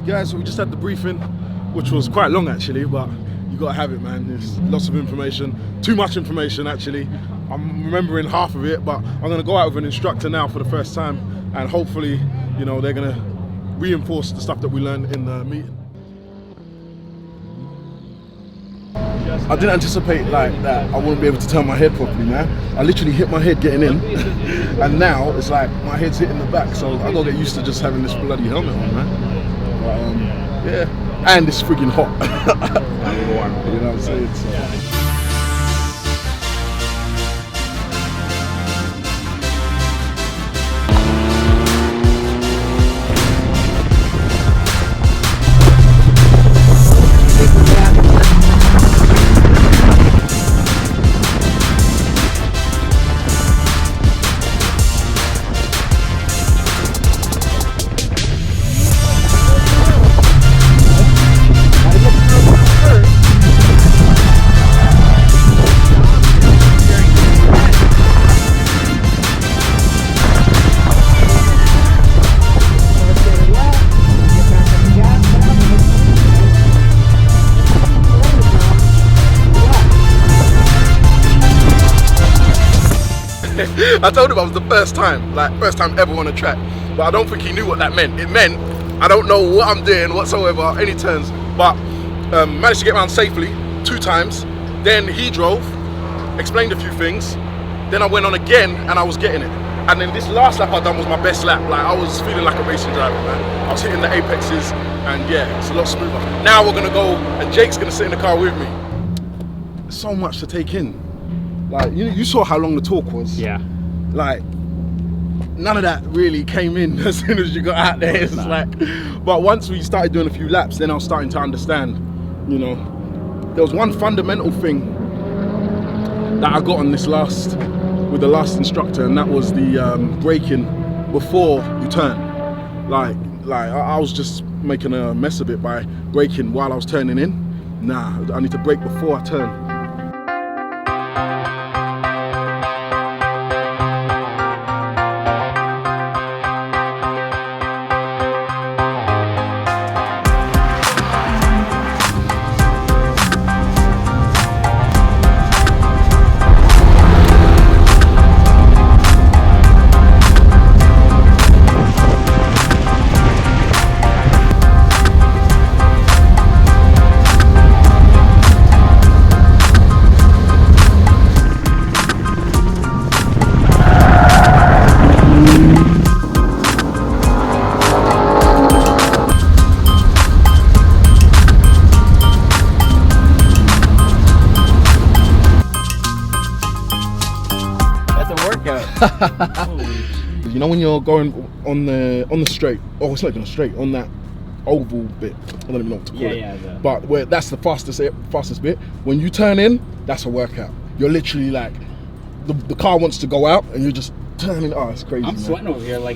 Guys, so we just had the briefing, which was quite long actually, but you gotta have it, man. There's lots of information, too much information actually. I'm remembering half of it, but I'm gonna go out with an instructor now for the first time, and hopefully, you know, they're gonna reinforce the stuff that we learned in the meeting. I didn't anticipate like that I wouldn't be able to turn my head properly, man. I literally hit my head getting in, and now it's like my head's hitting the back, so I gotta get used to just having this bloody helmet on, man. Yeah, and it's friggin' hot. You know what I'm saying? So. I told him I was the first time ever on a track, but I don't think he knew what that meant. It meant I don't know what I'm doing whatsoever, any turns, but managed to get around safely 2 times. Then he drove, explained a few things, then I went on again and I was getting it. And then this last lap I done was my best lap. Like, I was feeling like a racing driver, man. I was hitting the apexes, and yeah, it's a lot smoother. Now we're gonna go, and Jake's gonna sit in the car with me. So much to take in. Like, you saw how long the talk was. Yeah. Like, none of that really came in as soon as you got out there. It's like, but once we started doing a few laps, then I was starting to understand, you know. There was one fundamental thing that I got on this with the last instructor, and that was the braking before you turn. Like I was just making a mess of it by braking while I was turning in. Nah, I need to brake before I turn. You know when you're going on the straight, oh, it's not even a straight, on that oval bit, I don't even know what to call it. But where that's the fastest bit. When you turn in, that's a workout. You're literally like, the car wants to go out and you're just turning. Oh, it's crazy. I'm man. sweating over here. Like,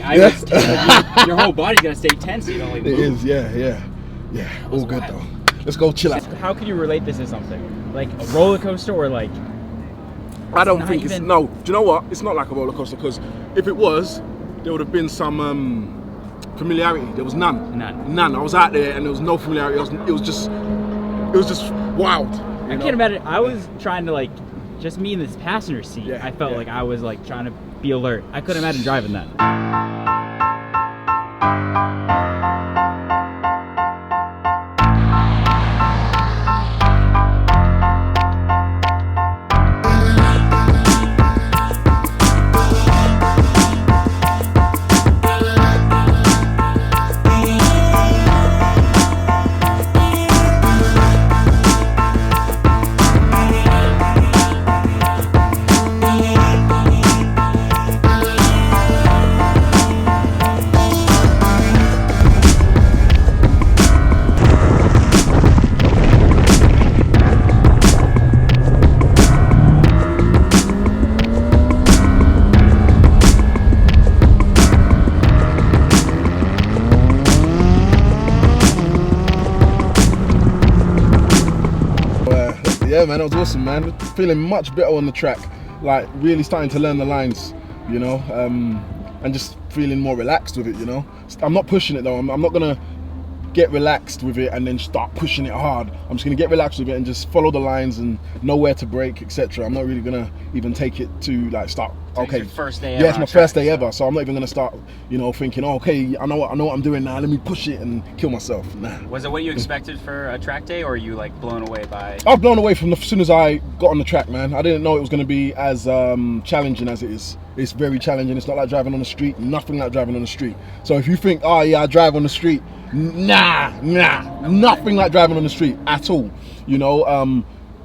your whole body's gonna stay tense. So you don't like move. It is, yeah. All good though. Let's go chill out. How could you relate this to something like a roller coaster or like? I don't think it's no. Do you know what? It's not like a roller coaster, because if it was, there would have been some familiarity. There was none. I was out there and there was no familiarity. It was just wild. I can't imagine. I was trying to like just me in this passenger seat. Yeah, I felt like I was like trying to be alert. I couldn't imagine driving that. Yeah, man, that was awesome, man. Feeling much better on the track, like really starting to learn the lines, you know, and just feeling more relaxed with it, you know. I'm not pushing it though. I'm not gonna get relaxed with it and then start pushing it hard. I'm just gonna get relaxed with it and just follow the lines and know where to brake, etc. I'm not really gonna even take it to like start. So Okay, it's your first day ever. Yeah, it's my first day ever, so I'm not even gonna start, thinking, oh, okay, I know what I'm doing now. Let me push it and kill myself. Nah. Was it what you expected for a track day, or are you like blown away by? I was blown away from as soon as I got on the track, man. I didn't know it was gonna be as challenging as it is. It's very challenging. It's not like driving on the street. Nothing like driving on the street. So if you think, oh yeah, I drive on the street, nah, nothing like driving on the street at all.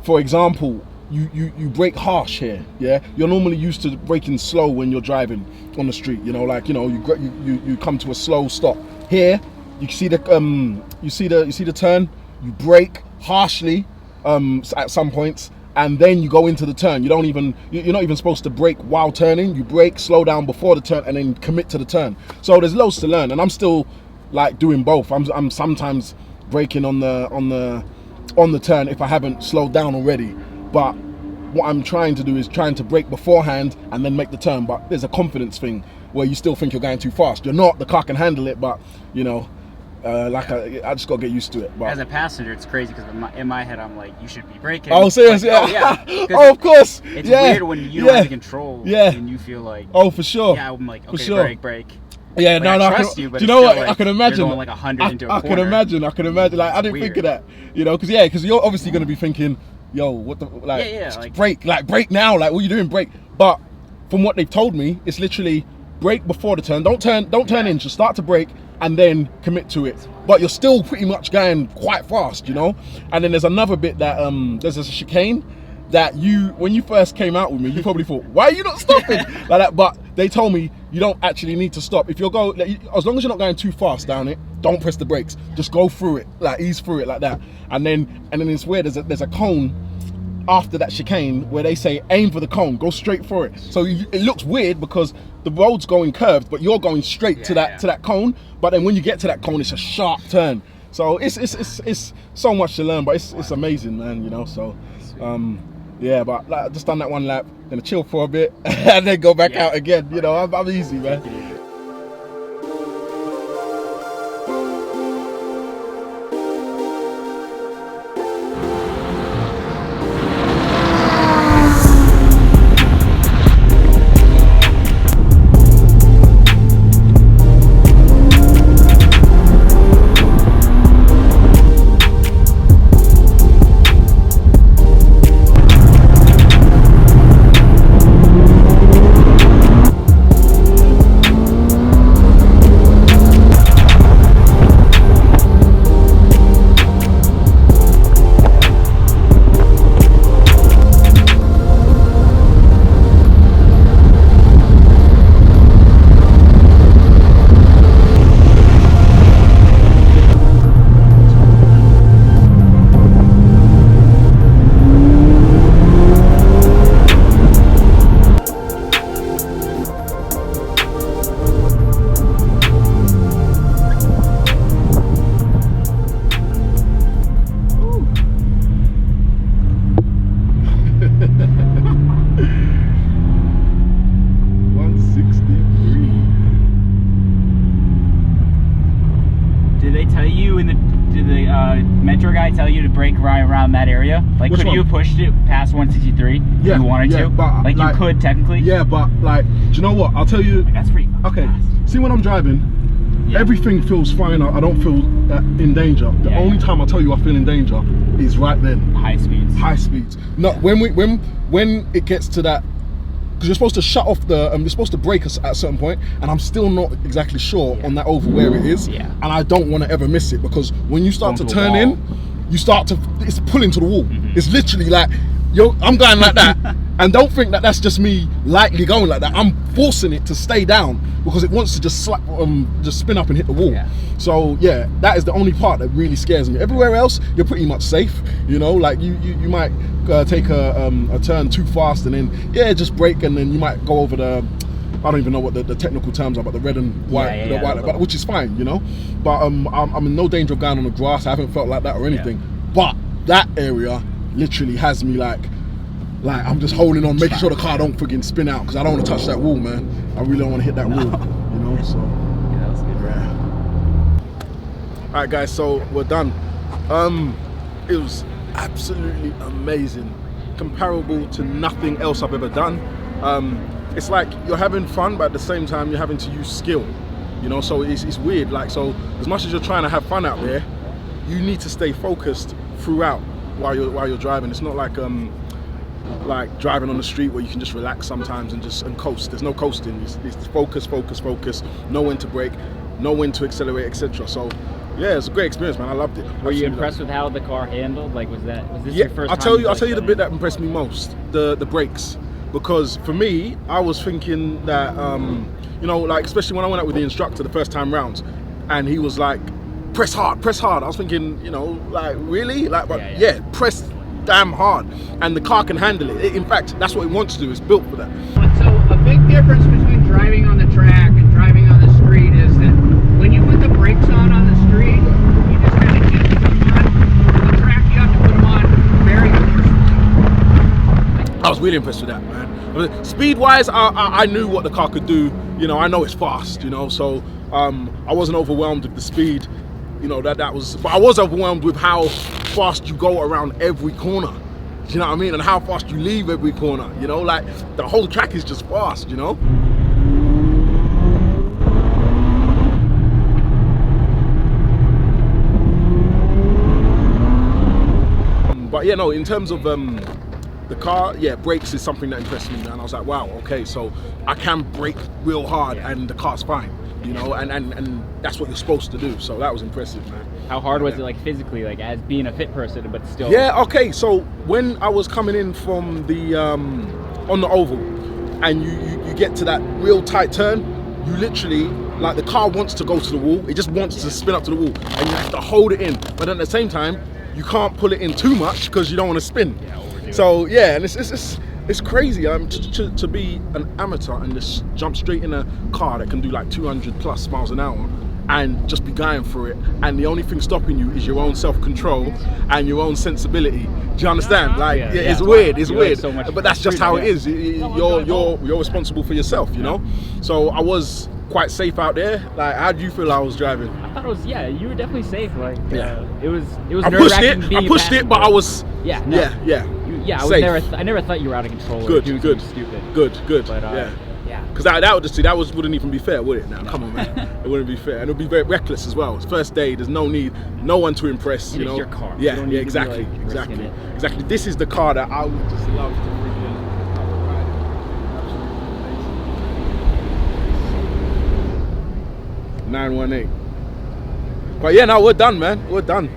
For example, you brake harsh here, yeah. You're normally used to braking slow when you're driving on the street. You come to a slow stop. Here, you see the turn. You brake harshly at some points, and then you go into the turn. You're not even supposed to brake while turning. You brake, slow down before the turn, and then commit to the turn. So there's loads to learn, and I'm still like doing both. I'm sometimes braking on the turn if I haven't slowed down already. But what I'm trying to do is trying to brake beforehand and then make the turn. But there's a confidence thing where you still think you're going too fast. You're not. The car can handle it, but I just gotta get used to it. But as a passenger, it's crazy because in my head, I'm like, you should be braking. Oh, seriously? Like, yeah. Oh, of course. It's weird when you don't have the control. Yeah. And you feel like. Oh, for sure. Yeah, I'm like, okay, for sure. brake. Yeah, like, no. I trust you, but do you know what? like, I can imagine. You're going like 100 into a I corner. I can imagine. Like I didn't think of that. Because you're obviously gonna be thinking, yo, what the brake now. Like, what are you doing? Brake. But from what they've told me, it's literally brake before the turn. Don't turn in. Just start to brake and then commit to it. But you're still pretty much going quite fast, And then there's another bit that there's a chicane that when you first came out with me, you probably thought, why are you not stopping like that? But they told me you don't actually need to stop. If as long as you're not going too fast down it, don't press the brakes. Just go through it, like ease through it like that. And then it's weird. There's a cone after that chicane where they say aim for the cone, go straight for it. So it looks weird because the road's going curved, but you're going straight to that cone. But then when you get to that cone, it's a sharp turn. So it's so much to learn, but it's amazing, man. So yeah, but like, I just done that one lap, gonna chill for a bit, and then go back out again. I'm easy, man. mentor guy tell you to brake right around that area? Like, could you have pushed it past 163 if you wanted to? But, like, you could technically? Yeah, but like, do you know what? I'll tell you. Like, that's pretty okay. Fast. See, when I'm driving, everything feels fine. I don't feel in danger. The only time I tell you I feel in danger is right then. High speeds. High speeds. No, when it gets to that, because you're supposed to shut off the, you're supposed to brake at a certain point, and I'm still not exactly sure on that oval where it is, and I don't want to ever miss it, because when you start to turn in, you start to, it's pulling to the wall. It's literally like, I'm going like that, and don't think that that's just me lightly going like that. I'm forcing it to stay down because it wants to just slap, just spin up and hit the wall. So yeah, that is the only part that really scares me. Everywhere else, you're pretty much safe. You know, like you might take a turn too fast, and then just brake, and then you might go over the, I don't even know what the technical terms are, but the red and white, but, which is fine, you know. But I'm in no danger of going on the grass. I haven't felt like that or anything. But that area literally has me like I'm just holding on, making sure the car don't friggin' spin out, because I don't want to touch that wall, man. I really don't want to hit that wall, you know. So yeah, that was a good ride. Alright guys, so we're done. It was absolutely amazing. Comparable to nothing else I've ever done. It's like you're having fun, but at the same time you're having to use skill. You know, so it's weird. Like, so as much as you're trying to have fun out there, you need to stay focused throughout while you're driving. It's not like driving on the street where you can just relax sometimes and coast. There's no coasting. It's focus, know when to brake, know when to accelerate, etc. So yeah, it's a great experience, man. I loved it. Were you impressed with how the car handled? Like, was this your first time? I'll tell you the bit that impressed me most, the brakes. Because for me, I was thinking that, you know, like, especially when I went out with the instructor the first time round, and he was like, press hard. I was thinking, you know, like, really? Like, but yeah, press damn hard. And the car can handle it. In fact, that's what it wants to do. It's built for that. So a big difference between driving on the track and driving on the street is that when you put the brakes on the street, you just kind of gently put them on. On the track, you have to put them on very forcefully. I was really impressed with that, man. Speed-wise, I knew what the car could do. You know, I know it's fast, you know, so I wasn't overwhelmed with the speed. You know, that was, but I was overwhelmed with how fast you go around every corner. Do you know what I mean? And how fast you leave every corner, you know? Like, the whole track is just fast, you know? But yeah, no, in terms of the car, yeah, brakes is something that impressed me, man. I was like, wow, okay, so I can brake real hard and the car's fine, you know, and that's what you're supposed to do. So that was impressive, man. How hard was it, like, physically, like, as being a fit person, but still? Yeah, okay, so when I was coming in from the, on the oval, and you get to that real tight turn, you literally, like, the car wants to go to the wall. It just wants to spin up to the wall, and you have to hold it in. But at the same time, you can't pull it in too much because you don't want to spin. So yeah, and it's crazy to be an amateur and just jump straight in a car that can do like 200 plus miles an hour and just be going for it, and the only thing stopping you is your own self-control and your own sensibility. Do you understand? Like, it's weird, but that's just how it is. You're responsible for yourself, you know. So I was quite safe out there. Like, how do you feel I was driving? I thought it was, yeah, you were definitely safe. Like, it was I pushed it, but I was, yeah, I never thought you were out of control. Good. But, yeah. Because that wouldn't even be fair, would it? Now, come on, man. It wouldn't be fair, and it would be very reckless as well. It's first day. There's no one to impress. You know, it's your car. Yeah, exactly. This is the car that I would just love to freaking ride. 918. But yeah, no, we're done, man. We're done.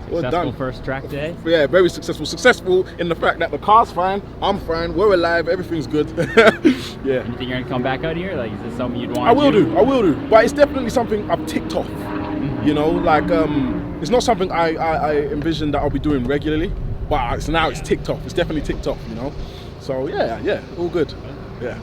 Successful first track day? Yeah, very successful. Successful in the fact that the car's fine, I'm fine, we're alive, everything's good. Yeah. And you think you're gonna come back out here? Like, is this something you'd want I will do. But it's definitely something I've ticked off. You know, like, it's not something I envision that I'll be doing regularly, but now it's ticked off. It's definitely ticked off, you know? So yeah, all good. Yeah.